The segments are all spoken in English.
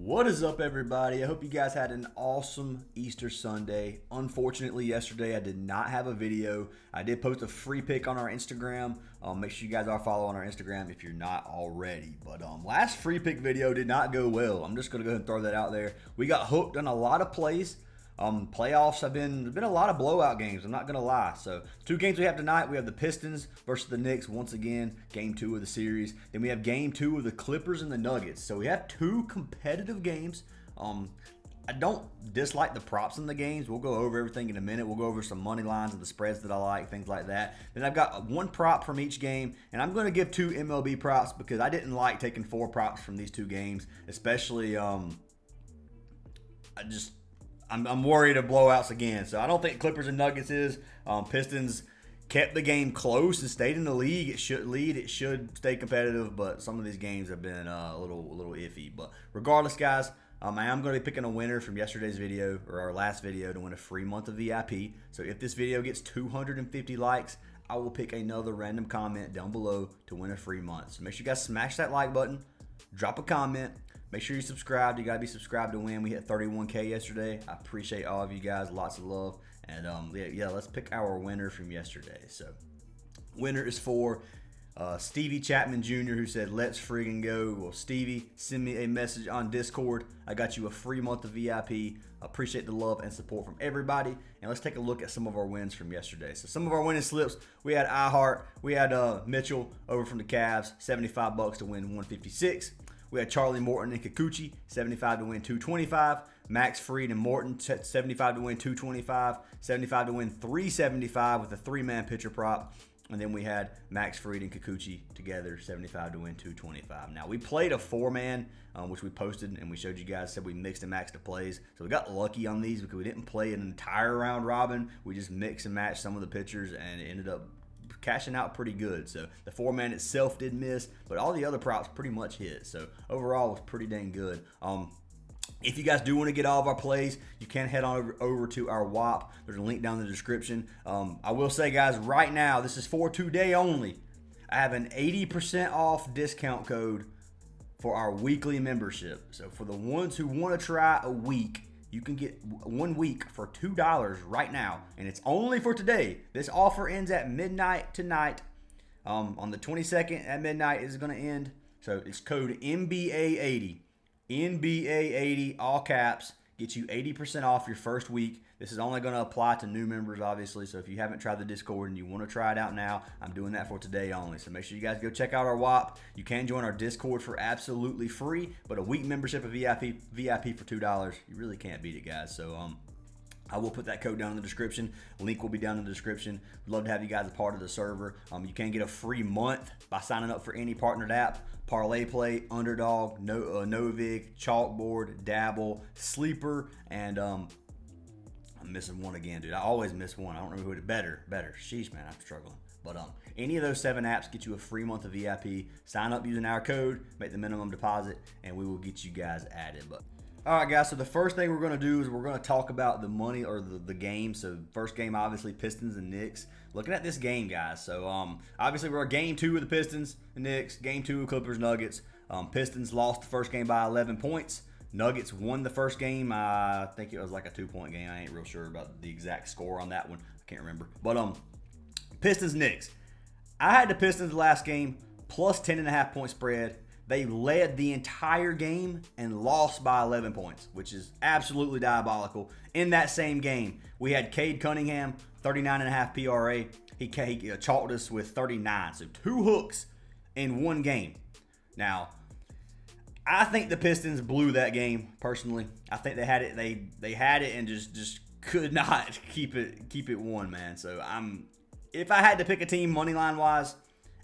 What is up, everybody? I hope you guys had an awesome Easter Sunday. Unfortunately, yesterday I did not have a video. I did post a free pick on our Instagram. Make sure you guys are following our Instagram if you're not already. But last free pick video did not go well. I'm just going to go ahead and throw that out there. We got hooked on a lot of plays. Playoffs have been a lot of blowout games. I'm not going to lie. So, two games we have tonight. We have the Pistons versus the Knicks once again. Game 2 of the series. Then we have game 2 of the Clippers and the Nuggets. So, we have two competitive games. I don't dislike the props in the games. We'll go over everything in a minute. We'll go over some money lines and the spreads that I like, things like that. Then I've got one prop from each game, and I'm going to give 2 MLB props because I didn't like taking 4 props from these 2 games, especially I'm worried of blowouts again. So I don't think Clippers and Nuggets is. Pistons kept the game close and stayed in the league. It should lead. It should stay competitive, but some of these games have been a little iffy. But regardless, guys, I am going to be picking a winner from yesterday's video or our last video to win a free month of VIP. So if this video gets 250 likes, I will pick another random comment down below to win a free month. So make sure you guys smash that like button, drop a comment. Make sure you subscribe. You got to be subscribed to win. We hit 31K yesterday. I appreciate all of you guys. Lots of love. And yeah, let's pick our winner from yesterday. So, winner is for Stevie Chapman Jr., who said, "Let's friggin' go." Well, Stevie, send me a message on Discord. I got you a free month of VIP. Appreciate the love and support from everybody. And let's take a look at some of our wins from yesterday. So, some of our winning slips, we had iHeart. We had Mitchell over from the Cavs, $75 to win 156. We had Charlie Morton and Kikuchi, 75 to win 225. Max Fried and Morton, 75 to win 225. 75 to win 375 with a 3-man pitcher prop. And then we had Max Fried and Kikuchi together, 75 to win 225. Now, we played a 4-man, which we posted, and we showed you guys, said we mixed and matched the plays. So we got lucky on these because we didn't play an entire round robin. We just mixed and matched some of the pitchers, and it ended up cashing out pretty good. So the 4-man itself did miss, but all the other props pretty much hit. So overall, it was pretty dang good. If you guys do want to get all of our plays, you can head on over to our WAP. There's a link down in the description. I will say, guys, right now, this is for today only. I have an 80% off discount code for our weekly membership. So for the ones who want to try a week, you can get 1 week for $2 right now, and it's only for today. This offer ends at midnight tonight. On the 22nd at midnight is going to end. So it's code NBA80. NBA80, all caps, gets you 80% off your first week. This is only going to apply to new members, obviously. So if you haven't tried the Discord and you want to try it out now, I'm doing that for today only. So make sure you guys go check out our WAP. You can join our Discord for absolutely free, but a week membership of VIP for $2, you really can't beat it, guys. So I will put that code down in the description. Link will be down in the description. We'd love to have you guys a part of the server. You can get a free month by signing up for any partnered app. Parlay Play, Underdog, NOVIG, Chalkboard, Dabble, Sleeper, and I'm missing one again, dude. I always miss one. I don't remember who it is. Better. Sheesh, man, I'm struggling. But any of those 7 apps get you a free month of VIP. Sign up using our code, make the minimum deposit, and we will get you guys added. But all right, guys, so the first thing we're going to do is we're going to talk about the money or the game. So first game, obviously, Pistons and Knicks. Looking at this game, guys. So obviously, we're game 2 of the Pistons and Knicks, game 2 of Clippers Nuggets. Pistons lost the first game by 11 points. Nuggets won the first game. I think it was like a 2-point game. I ain't real sure about the exact score on that one. I can't remember. But Pistons Knicks. I had the Pistons last game plus 10.5 point spread. They led the entire game and lost by 11 points, which is absolutely diabolical. In that same game, we had Kade Cunningham, 39.5 PRA. He chalked us with 39, so 2 hooks in one game. Now, I think the Pistons blew that game, personally. I think they had it. They had it and just could not keep it won, man. So if I had to pick a team money line wise,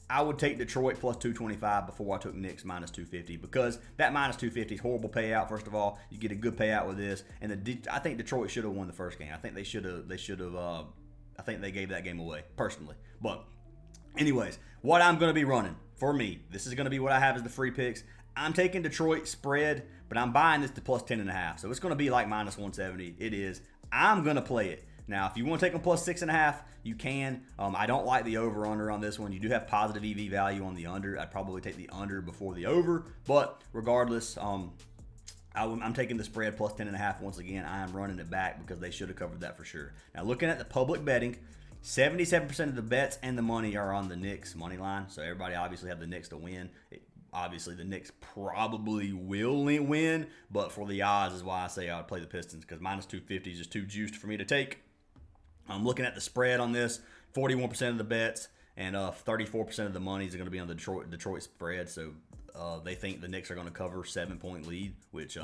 I would take Detroit plus 225 before I took Knicks minus 250 because that minus 250 is horrible payout. First of all, you get a good payout with this, and I think Detroit should have won the first game. I think they should have. I think they gave that game away personally. But anyways, what I'm going to be running for me, this is going to be what I have as the free picks. I'm taking Detroit spread, but I'm buying this to plus 10.5, so it's going to be like minus 170. It is. I'm going to play it. Now, if you want to take them plus 6.5, you can. I don't like the over-under on this one. You do have positive EV value on the under. I'd probably take the under before the over. But regardless, I'm taking the spread plus 10.5 once again. I am running it back because they should have covered that for sure. Now, looking at the public betting, 77% of the bets and the money are on the Knicks money line. So everybody obviously have the Knicks to win. Obviously, the Knicks probably will win, but for the odds is why I say I would play the Pistons, because minus 250 is just too juiced for me to take. I'm looking at the spread on this. 41% of the bets and 34% of the money is going to be on the Detroit spread. So they think the Knicks are going to cover 7-point lead, which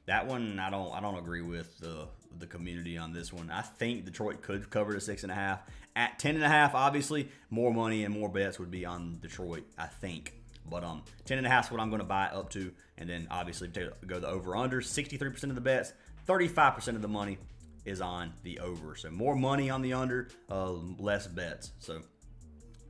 that one I don't agree with the community on this one. I think Detroit could cover the 6.5. At 10.5, obviously more money and more bets would be on Detroit, I think. But 10.5 is what I'm going to buy up to, and then obviously go the over under. 63% of the bets, 35% of the money is on the over. So more money on the under, less bets. So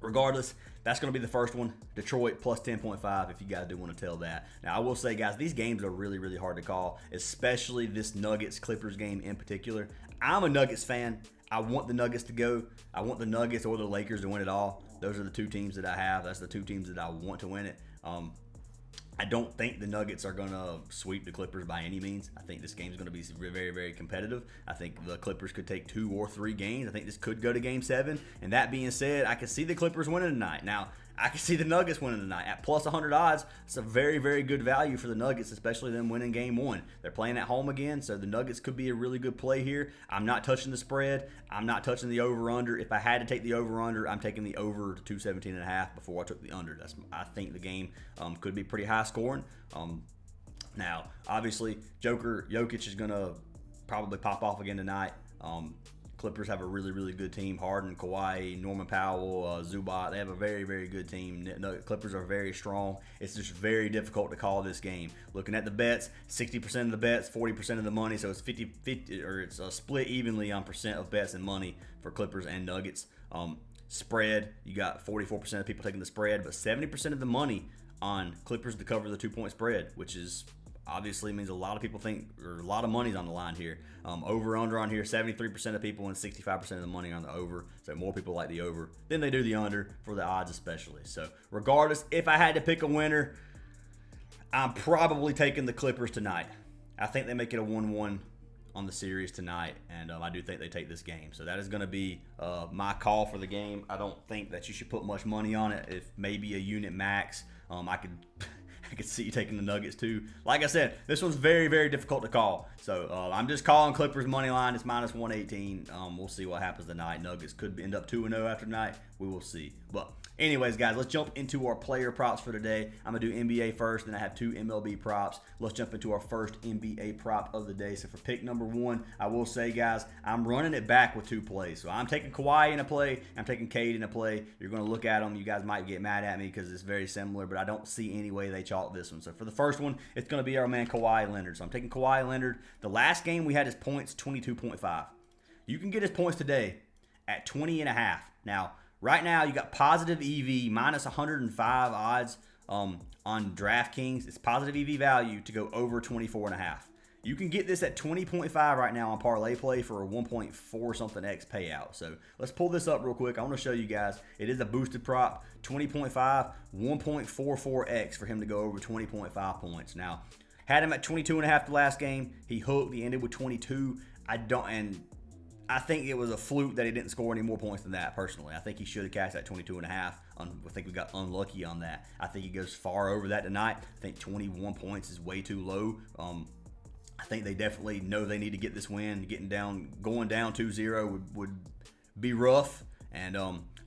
regardless, that's going to be the first one. Detroit plus 10.5 if you guys do want to tell that. Now, I will say, guys, these games are really, really hard to call, especially this Nuggets-Clippers game in particular. I'm a Nuggets fan. I want the Nuggets to go. I want the Nuggets or the Lakers to win it all. Those are the two teams that I have. That's the two teams that I want to win it. I don't think the Nuggets are going to sweep the Clippers by any means. I think this game is going to be very, very competitive. I think the Clippers could take 2 or 3 games. I think this could go to Game 7. And that being said, I can see the Clippers winning tonight. Now, I can see the Nuggets winning tonight. At plus 100 odds, it's a very, very good value for the Nuggets, especially them winning Game 1. They're playing at home again, so the Nuggets could be a really good play here. I'm not touching the spread. I'm not touching the over-under. If I had to take the over-under, I'm taking the over to 217.5 before I took the under. I think the game could be pretty high scoring. Now, obviously, Jokic is going to probably pop off again tonight. Clippers have a really, really good team. Harden, Kawhi, Norman Powell, Zubac. They have a very, very good team. The Clippers are very strong. It's just very difficult to call this game. Looking at the bets, 60% of the bets, 40% of the money. So it's 50-50, or it's split evenly on percent of bets and money for Clippers and Nuggets. Spread, you got 44% of people taking the spread, but 70% of the money on Clippers to cover the 2-point spread, which is obviously means a lot of people think, or a lot of money's on the line here. Over-under on here, 73% of people and 65% of the money on the over. So more people like the over than they do the under for the odds especially. So regardless, if I had to pick a winner, I'm probably taking the Clippers tonight. I think they make it a 1-1 on the series tonight, and I do think they take this game. So that is going to be my call for the game. I don't think that you should put much money on it. If maybe a unit max, I could see you taking the Nuggets too. Like I said, this one's very, very difficult to call. So I'm just calling Clippers money line. It's minus 118. We'll see what happens tonight. Nuggets could end up 2-0 after tonight. We will see. But anyways, guys, let's jump into our player props for today. I'm going to do NBA first, and I have 2 MLB props. Let's jump into our first NBA prop of the day. So for pick number 1, I will say, guys, I'm running it back with 2 plays. So I'm taking Kawhi in a play. I'm taking Kade in a play. You're going to look at them. You guys might get mad at me because it's very similar, but I don't see any way they chalk this one. So for the first one, it's going to be our man Kawhi Leonard. So I'm taking Kawhi Leonard. The last game we had his points 22.5. You can get his points today at 20.5. Now, right now, you got positive EV, minus 105 odds on DraftKings. It's positive EV value to go over 24.5. You can get this at 20.5 right now on Parlay Play for a 1.4 something X payout. So let's pull this up real quick. I want to show you guys. It is a boosted prop, 20.5, 1.44 X for him to go over 20.5 points. Now, had him at 22.5 the last game. He hooked. He ended with 22. I think it was a fluke that he didn't score any more points than that, personally. I think he should have cashed that 22.5. I think we got unlucky on that. I think he goes far over that tonight. I think 21 points is way too low. I think they definitely know they need to get this win. Going down 2-0 would be rough. And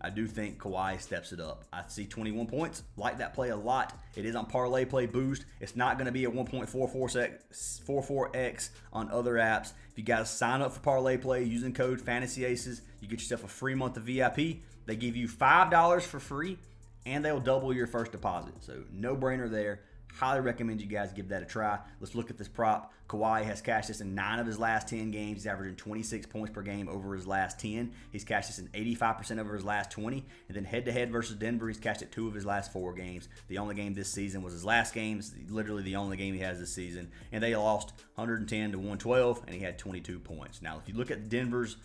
I do think Kawhi steps it up. I see 21 points. Like that play a lot. It is on Parlay Play Boost. It's not going to be a 1.44x on other apps. If you guys sign up for Parlay Play using code FANTASYACES, you get yourself a free month of VIP. They give you $5 for free, and they'll double your first deposit. So no-brainer there. Highly recommend you guys give that a try. Let's look at this prop. Kawhi has cashed this in 9 of his last 10 games. He's averaging 26 points per game over his last 10. He's cashed this in 85% over his last 20. And then head-to-head versus Denver, he's cashed it 2 of his last 4 games. The only game this season was his last game. It's literally the only game he has this season. And they lost 110 to 112, and he had 22 points. Now, if you look at Denver's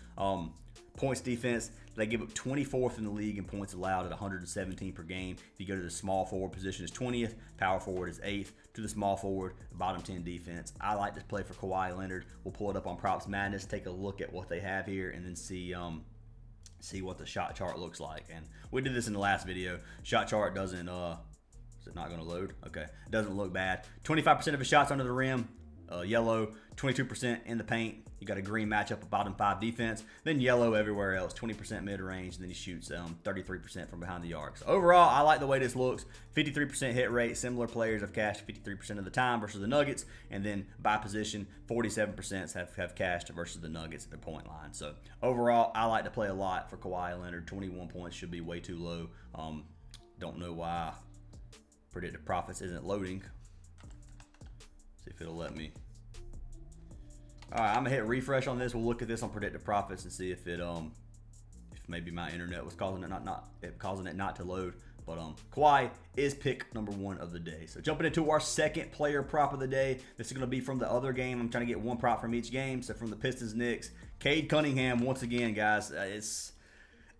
Points defense, they give up 24th in the league in points allowed at 117 per game. If you go to the small forward position, is 20th. Power forward is 8th. To the small forward, bottom 10 defense. I like this play for Kawhi Leonard. We'll pull it up on Props Madness, take a look at what they have here, and then see what the shot chart looks like. And we did this in the last video. Shot chart doesn't, is it not going to load? Okay, it doesn't look bad. 25% of his shots under the rim, yellow. 22% in the paint. You got a green matchup of bottom 5 defense. Then yellow everywhere else. 20% mid-range. And then he shoots 33% from behind the arc. So overall, I like the way this looks. 53% hit rate. Similar players have cashed 53% of the time versus the Nuggets. And then by position, 47% have cashed versus the Nuggets at the point line. So overall, I like to play a lot for Kawhi Leonard. 21 points should be way too low. Don't know why Predictive Profits isn't loading. See if it'll let me. All right, I'm gonna hit refresh on this. We'll look at this on Predictive Profits and see if it if maybe my internet was causing it not to load. But Kawhi is pick number 1 of the day. So jumping into our second player prop of the day. This is gonna be from the other game. I'm trying to get one prop from each game. So from the Pistons Knicks, Kade Cunningham once again, guys.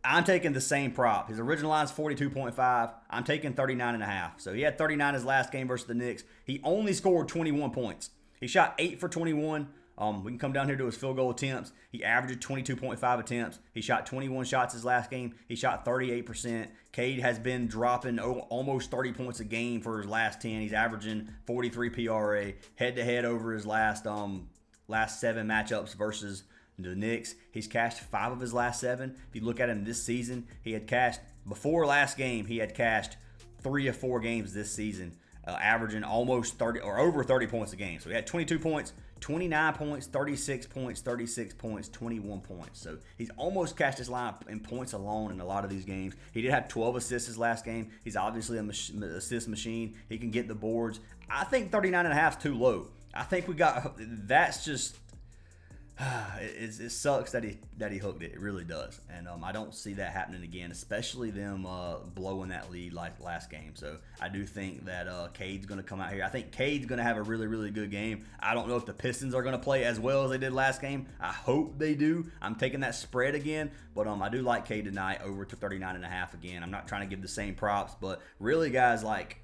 I'm taking the same prop. His original line is 42.5. I'm taking 39.5. So he had 39 his last game versus the Knicks. He only scored 21 points. He shot 8 for 21. We can come down here to his field goal attempts. He averaged 22.5 attempts. He shot 21 shots his last game. He shot 38%. Kade has been dropping almost 30 points a game for his last 10. He's averaging 43 PRA. Head-to-head over his last 7 matchups versus the Knicks. He's cashed 5 of his last 7. If you look at him this season, he had cashed, before last game, he had cashed 3 of 4 games this season, averaging almost 30 or over 30 points a game. So he had 22 points, 29 points, 36 points, 36 points, 21 points. So he's almost cashed his line in points alone in a lot of these games. He did have 12 assists his last game. He's obviously an assist machine. He can get the boards. I think 39.5 is too low. I think that's just, it sucks that he hooked it. It really does. And I don't see that happening again, especially them blowing that lead like last game. So I do think that Kade's going to come out here. I think Kade's going to have a really, really good game. I don't know if the Pistons are going to play as well as they did last game. I hope they do. I'm taking that spread again. But I do like Kade tonight over to 39.5 again. I'm not trying to give the same props. But really, guys, like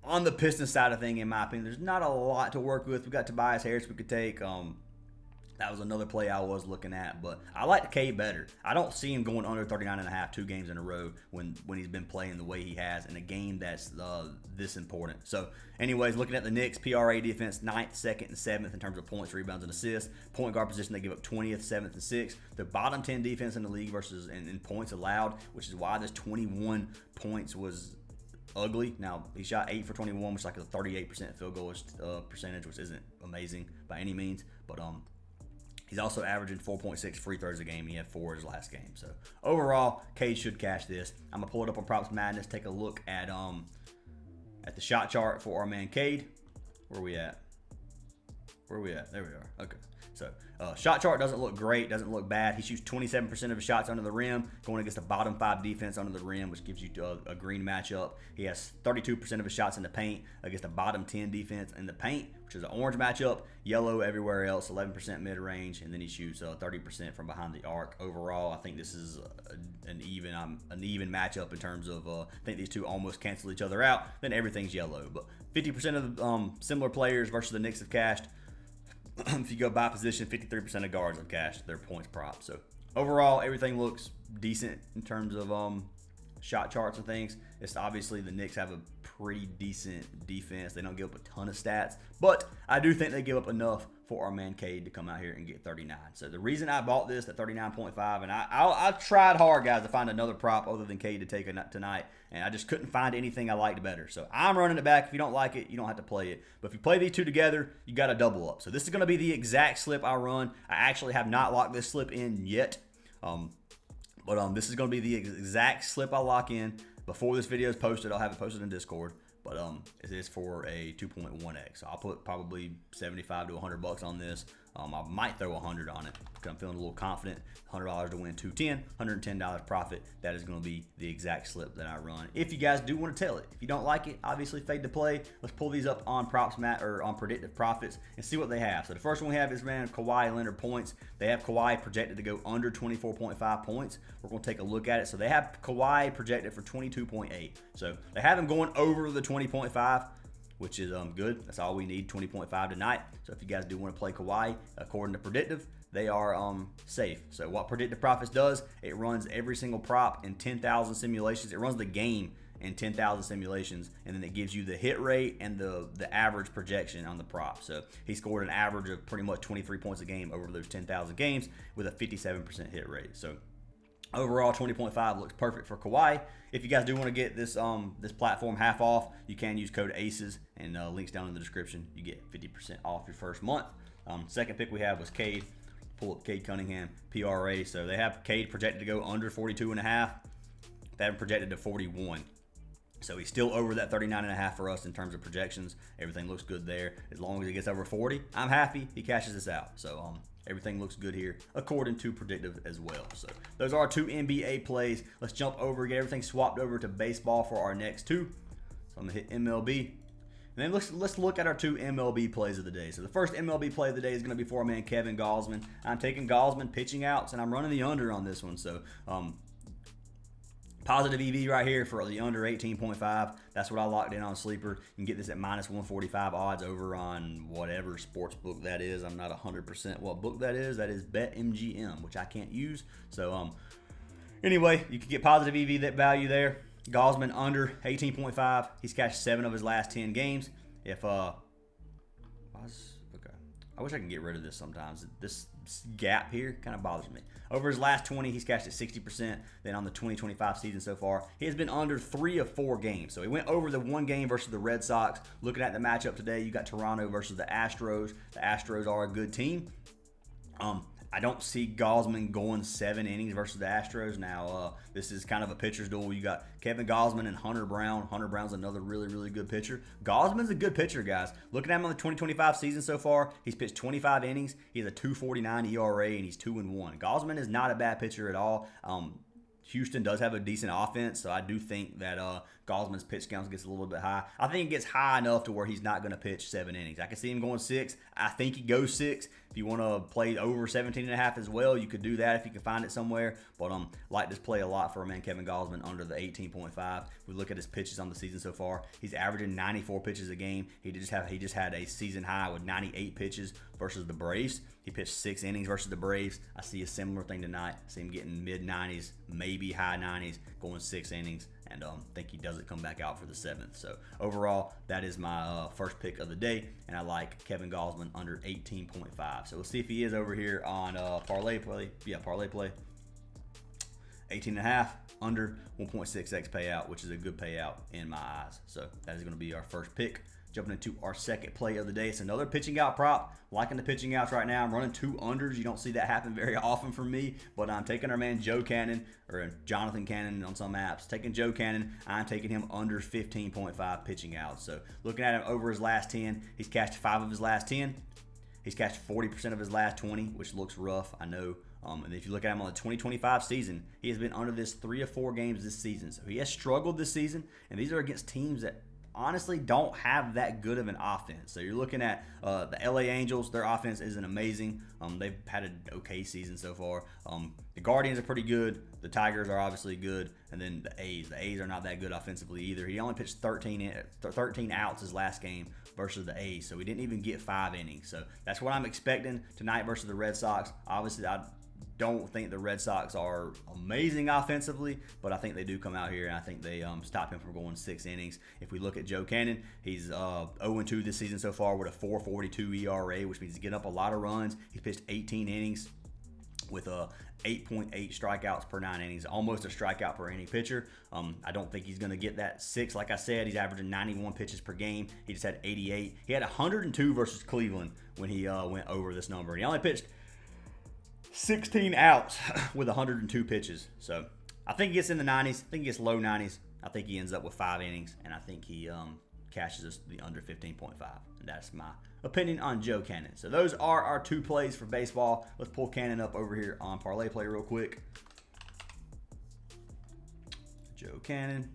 on the Pistons side of thing, in my opinion, there's not a lot to work with. We got Tobias Harris we could take. That was another play I was looking at, but I like the Kade better. I don't see him going under 39.5 2 games in a row when he's been playing the way he has in a game that's this important. So anyways, looking at the Knicks, PRA defense, 9th, 2nd, and 7th in terms of points, rebounds, and assists. Point guard position, they give up 20th, 7th, and 6th. The bottom 10 defense in the league versus in points allowed, which is why this 21 points was ugly. Now, he shot 8 for 21, which is like a 38% field goal percentage, which isn't amazing by any means. But he's also averaging 4.6 free throws a game. He had 4 his last game. So overall, Kade should cash this. I'm gonna pull it up on Props Madness. Take a look at the shot chart for our man Kade. Where we at? There we are. Okay. So shot chart doesn't look great, doesn't look bad. He shoots 27% of his shots under the rim, going against the bottom 5 defense under the rim, which gives you a green matchup. He has 32% of his shots in the paint against the bottom 10 defense in the paint, which is an orange matchup. Yellow everywhere else, 11% mid-range, and then he shoots 30% from behind the arc. Overall, I think this is an even matchup in terms of I think these two almost cancel each other out. Then everything's yellow, but 50% of the similar players versus the Knicks have cashed. If you go by position, 53% of guards have cashed their points prop. So overall, everything looks decent in terms of shot charts and things. It's obviously the Knicks have a pretty decent defense. They don't give up a ton of stats, but I do think they give up enough for our man Kade to come out here and get 39. So the reason I bought this at 39.5, and I tried hard, guys, to find another prop other than Kade to take tonight, and I just couldn't find anything I liked better. So I'm running it back. If you don't like it, you don't have to play it. But if you play these two together, you got to double up. So this is going to be the exact slip I run. I actually have not locked this slip in yet. But this is going to be the exact slip I lock in. Before this video is posted, I'll have it posted in Discord. But it is for a 2.1x. So I'll put probably $75 to $100 on this. I might throw 100 on it because I'm feeling a little confident. $100 to win 210, $110 profit. That is going to be the exact slip that I run. If you guys do want to tell it, if you don't like it, obviously fade to play. Let's pull these up on on Predictive Profits and see what they have. So the first one we have is Kawhi Leonard points. They have Kawhi projected to go under 24.5 points. We're going to take a look at it. So they have Kawhi projected for 22.8. So they have him going over the 20.5. Which is good. That's all we need, 20.5 tonight. So if you guys do want to play Kawhi, according to Predictive, they are safe. So what Predictive Profits does, it runs every single prop in 10,000 simulations. It runs the game in 10,000 simulations, and then it gives you the hit rate and the average projection on the prop. So he scored an average of pretty much 23 points a game over those 10,000 games with a 57% hit rate. So overall, 20.5 looks perfect for Kawhi. If you guys do want to get this this platform half off, you can use code ACES, and links down in the description. You get 50% off your first month. Second pick we have was Kade. Pull up Kade Cunningham, PRA. So they have Kade projected to go under 42.5. They have him projected to 41. So he's still over that 39.5 for us in terms of projections. Everything looks good there. As long as he gets over 40, I'm happy. He cashes this out. So everything looks good here according to Predictive as well. So those are 2 NBA plays. Let's jump over, get everything swapped over to baseball for our next 2. So I'm gonna hit MLB. And then let's look at our 2 MLB plays of the day. So the first MLB play of the day is going to be for our man Kevin Gausman. I'm taking Gausman pitching outs, and I'm running the under on this one. So positive EV right here for the under 18.5. That's what I locked in on Sleeper. You can get this at minus 145 odds over on whatever sports book that is. I'm not 100% what book that is. That is BetMGM, which I can't use. So anyway, you can get positive EV that value there. Gausman under 18.5. He's cashed 7 of his last 10 games. I wish I could get rid of this sometimes. This gap here kind of bothers me. Over his last 20, he's cashed at 60%. Then on the 2025 season so far, he has been under 3 of 4 games. So he went over the 1 game versus the Red Sox. Looking at the matchup today, you got Toronto versus the Astros. The Astros are a good team. I don't see Gausman going 7 innings versus the Astros. Now, this is kind of a pitcher's duel. You got Kevin Gausman and Hunter Brown. Hunter Brown's another really, really good pitcher. Gausman's a good pitcher, guys. Looking at him on the 2025 season so far, he's pitched 25 innings. He has a 2.49 ERA, and he's 2-1. Gausman is not a bad pitcher at all. Houston does have a decent offense, so I do think that Gausman's pitch count gets a little bit high. I think it gets high enough to where he's not going to pitch 7 innings. I can see him going 6. I think he goes 6. If you want to play over 17.5 as well, you could do that if you can find it somewhere. But like this play a lot for a man Kevin Gausman under the 18.5. If we look at his pitches on the season so far, he's averaging 94 pitches a game. He just had a season high with 98 pitches versus the Braves. He pitched 6 innings versus the Braves. I see a similar thing tonight. I see him getting mid-90s, maybe high 90s, going 6 innings. And think he doesn't come back out for the 7th. So overall, that is my first pick of the day, and I like Kevin Gausman under 18.5. So we'll see if he is over here on Parlay play. Yeah, Parlay play. 18.5 under 1.6x payout, which is a good payout in my eyes. So that is going to be our first pick. Jumping into our second play of the day. It's another pitching out prop. Liking the pitching outs right now. I'm running 2 unders. You don't see that happen very often for me, but I'm taking our man Joe Cannon, or Jonathan Cannon on some apps. Taking Joe Cannon. I'm taking him under 15.5 pitching outs. So looking at him over his last 10, he's cashed 5 of his last 10. He's cashed 40% of his last 20, which looks rough, I know. And if you look at him on the 2025 season, he has been under this 3 of 4 games this season. So he has struggled this season, and these are against teams that honestly don't have that good of an offense. So you're looking at the LA Angels. Their offense isn't amazing. They've had an okay season so far. The Guardians are pretty good. The Tigers are obviously good. And then the A's. The A's are not that good offensively either. He only pitched 13 outs his last game versus the A's. So he didn't even get 5 innings. So that's what I'm expecting tonight versus the Red Sox. Obviously, I don't think the Red Sox are amazing offensively, but I think they do come out here, and I think they stop him from going 6 innings. If we look at Joe Cannon, he's 0-2 this season so far with a 4.42 ERA, which means he's getting up a lot of runs. He's pitched 18 innings with 8.8 strikeouts per 9 innings, almost a strikeout per inning pitcher. I don't think he's going to get that 6. Like I said, he's averaging 91 pitches per game. He just had 88. He had 102 versus Cleveland when he went over this number. He only pitched 16 outs with 102 pitches. So I think he gets in the 90s. I think he gets low 90s. I think he ends up with 5 innings, and I think he cashes us the under 15.5. And that's my opinion on Joe Cannon. So those are our 2 plays for baseball. Let's pull Cannon up over here on Parlay Play real quick. Joe Cannon,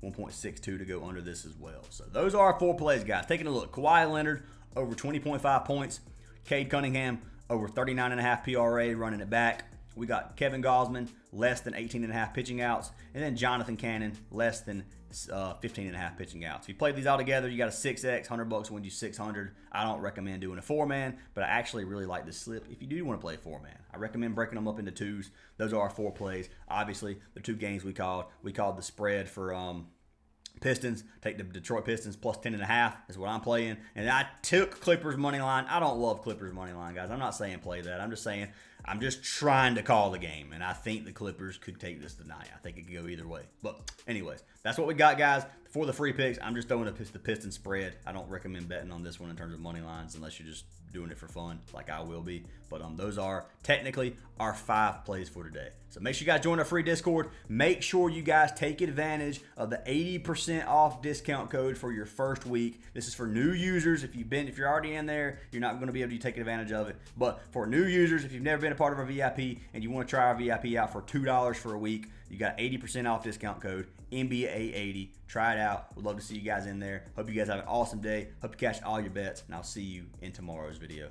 1.62 to go under this as well. So those are our 4 plays, guys. Taking a look. Kawhi Leonard, over 20.5 points. Kade Cunningham, over 39.5 PRA, running it back. We got Kevin Gausman, less than 18.5 pitching outs. And then Jonathan Cannon, less than 15.5 pitching outs. If you play these all together, you got a 6X, $100 wins you 600. I don't recommend doing a 4-man, but I actually really like this slip if you do want to play a 4-man. I recommend breaking them up into 2s. Those are our 4 plays. Obviously, the 2 games we called the spread for Pistons. Take the Detroit Pistons plus 10.5 is what I'm playing. And I took Clippers money line. I don't love Clippers money line, guys. I'm not saying play that. I'm just saying I'm just trying to call the game. And I think the Clippers could take this tonight. I think it could go either way. But anyways, that's what we got, guys. For the free picks, I'm just throwing the Pistons spread. I don't recommend betting on this one in terms of money lines unless you're just doing it for fun like I will be. But those are technically our 5 plays for today. So make sure you guys join our free Discord. Make sure you guys take advantage of the 80% off discount code for your first week. This is for new users. If you're already in there, you're not going to be able to take advantage of it. But for new users, if you've never been a part of our VIP and you want to try our VIP out for $2 for a week, you got 80% off discount code NBA80. Try it out. We'd love to see you guys in there. Hope you guys have an awesome day. Hope you cash all your bets, and I'll see you in tomorrow's video.